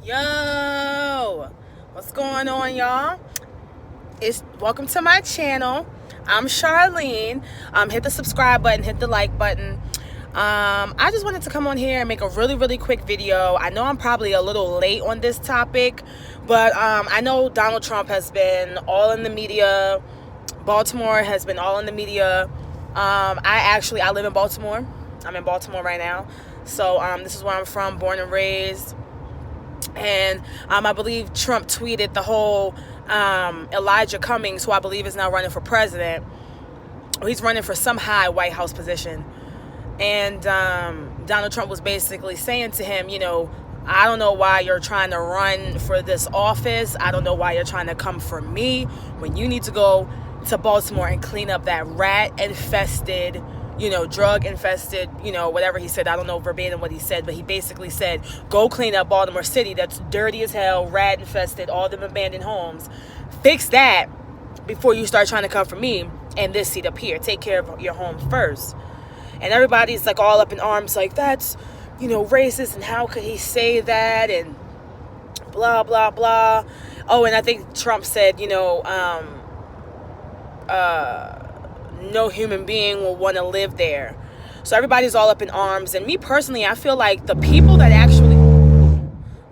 Yo, what's going on, y'all? It's welcome to my channel. I'm Charlene. Hit the subscribe button, hit the like button. I just wanted to come on here and make a really quick video. I know I'm probably a little late on this topic, but I know Donald Trump has been all in the media. Baltimore has been all in the media. I live in Baltimore. I'm in Baltimore right now. So this is where I'm from, born and raised. And I believe Trump tweeted the whole Elijah Cummings, who I believe is now running for president. He's running for some high White House position. And Donald Trump was basically saying to him, I don't know why you're trying to run for this office. I don't know why you're trying to come for me when you need to go to Baltimore and clean up that rat infested, drug infested, whatever he said. I don't know verbatim what he said, but he basically said, go clean up Baltimore City. That's dirty as hell, rat infested, all them abandoned homes. Fix that before you start trying to come for me and this seat up here. Take care of your home first. And everybody's like all up in arms, like that's, racist, and how could he say that, and blah, blah, blah. Oh, and I think Trump said, no human being will want to live there. So everybody's all up in arms. And me personally, I feel like the people that actually,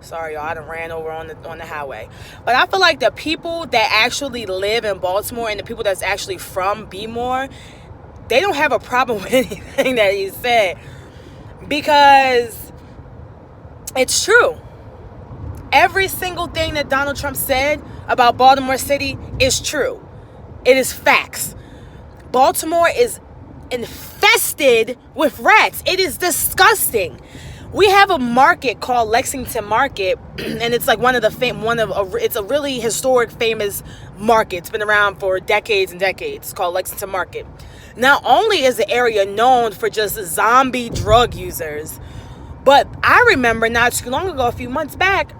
sorry y'all, I done ran over on the highway, but I feel like the people that actually live in Baltimore and the people that's actually from Bmore, they don't have a problem with anything that he said, because it's true. Every single thing that Donald Trump said about Baltimore City is true. It is facts. Baltimore is infested with rats. It is disgusting. We have a market called Lexington Market, and it's like it's a really historic, famous market. It's been around for decades and decades. It's called Lexington Market. Not only is the area known for just zombie drug users, but I remember not too long ago, a few months back,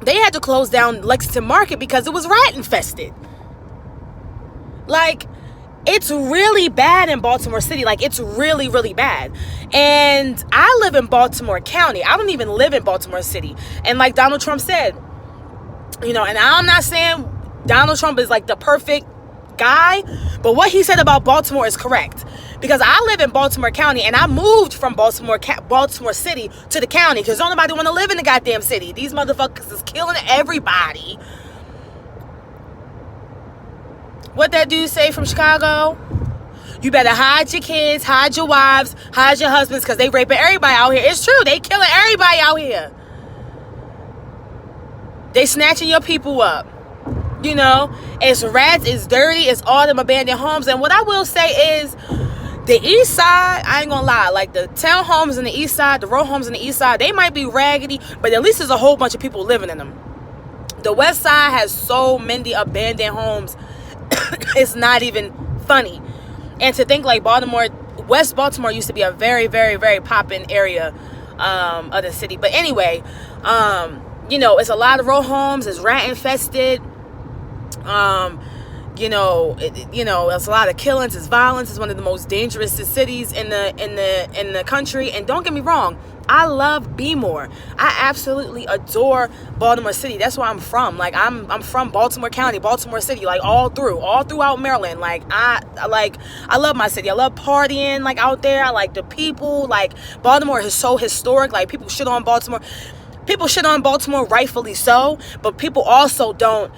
they had to close down Lexington Market because it was rat infested. Like, it's really bad in Baltimore City. Like, it's really bad. And I live in Baltimore County. I don't even live in Baltimore City. And like Donald Trump said, and I'm not saying Donald Trump is like the perfect guy, but what he said about Baltimore is correct. Because I live in Baltimore County, and I moved from Baltimore City to the county because don't nobody want to live in the goddamn city. These motherfuckers is killing everybody. What that dude say from Chicago? You better hide your kids, hide your wives, hide your husbands, because they raping everybody out here. It's true. They killing everybody out here. They snatching your people up. It's rats, it's dirty, it's all them abandoned homes. And what I will say is, the east side, I ain't gonna lie, like the townhomes in the east side, the row homes in the east side, they might be raggedy, but at least there's a whole bunch of people living in them. The west side has so many abandoned homes. It's not even funny. And to think like West Baltimore used to be a very poppin' area of the city. But anyway, it's a lot of row homes, it's rat infested. It's a lot of killings, it's violence. It's one of the most dangerous cities in the country. And don't get me wrong, I love Bmore. I absolutely adore Baltimore City. That's where I'm from. Like I'm from Baltimore County, Baltimore City, like all throughout Maryland. Like I love my city. I love partying like out there. I like the people. Like Baltimore is so historic. Like people shit on Baltimore. People shit on Baltimore, rightfully so, but people also don't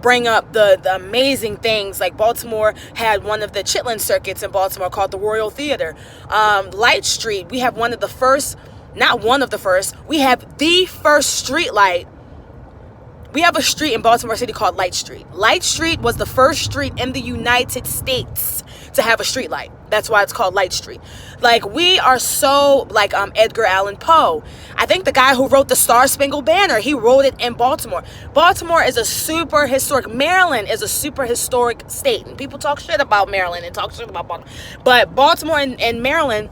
bring up the amazing things. Like Baltimore had one of the Chitlin circuits in Baltimore called the Royal Theater. Light Street, we have we have the first street light. We have a street in Baltimore City called Light Street. Light Street was the first street in the United States to have a street light. That's why it's called Light Street. Like, we are so like Edgar Allan Poe. I think the guy who wrote the Star Spangled Banner, he wrote it in Baltimore. Baltimore is a super historic. Maryland is a super historic state, and people talk shit about Maryland and talk shit about Baltimore. But Baltimore and Maryland,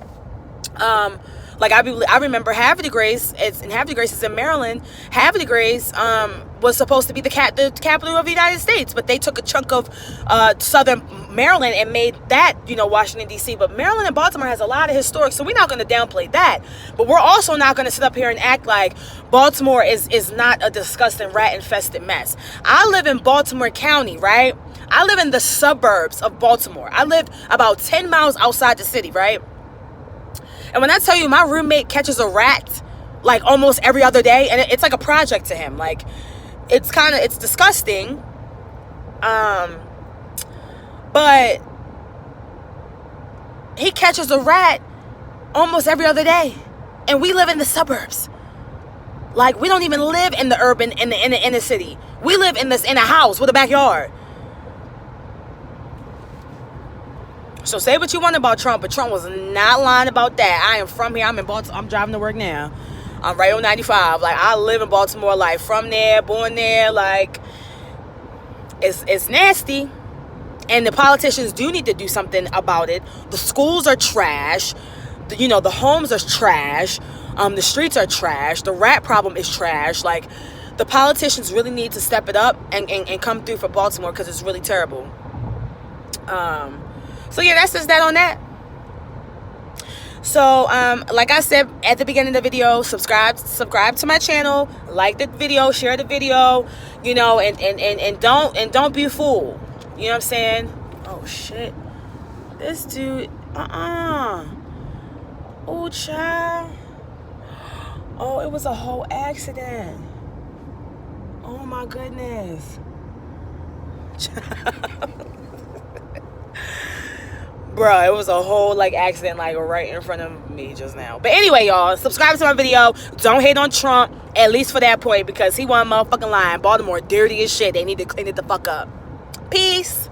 Like I remember Havre de Grace. Havre de Grace is in Maryland. Havre de Grace was supposed to be the capital of the United States, but they took a chunk of southern Maryland and made that, you know, Washington D.C. But Maryland and Baltimore has a lot of historic, so we're not going to downplay that. But we're also not going to sit up here and act like Baltimore is not a disgusting rat infested mess. I live in Baltimore County, right? I live in the suburbs of Baltimore. I live about 10 miles outside the city, right? And when I tell you my roommate catches a rat like almost every other day, and it's like a project to him. Like, it's disgusting. But he catches a rat almost every other day. And we live in the suburbs. Like, we don't even live in the urban, in the inner city. We live in a house with a backyard. So say what you want about Trump, but Trump was not lying about that. I am from here. I'm in Baltimore. I'm driving to work now. I'm right on 95. Like, I live in Baltimore. Like, from there, born there. Like, it's nasty. And the politicians do need to do something about it. The schools are trash. The homes are trash. The streets are trash. The rat problem is trash. Like, the politicians really need to step it up and come through for Baltimore, because it's really terrible. So yeah, that's just that on that. So like I said at the beginning of the video, subscribe to my channel, like the video, share the video, you know, and don't be a fool. You know what I'm saying? Oh shit. This dude, oh child. Oh, it was a whole accident. Oh my goodness. Bruh, it was a whole accident right in front of me just now. But anyway, y'all, subscribe to my video. Don't hate on Trump, at least for that point, because he wasn't motherfucking lying. Baltimore dirty as shit. They need to clean it the fuck up. Peace.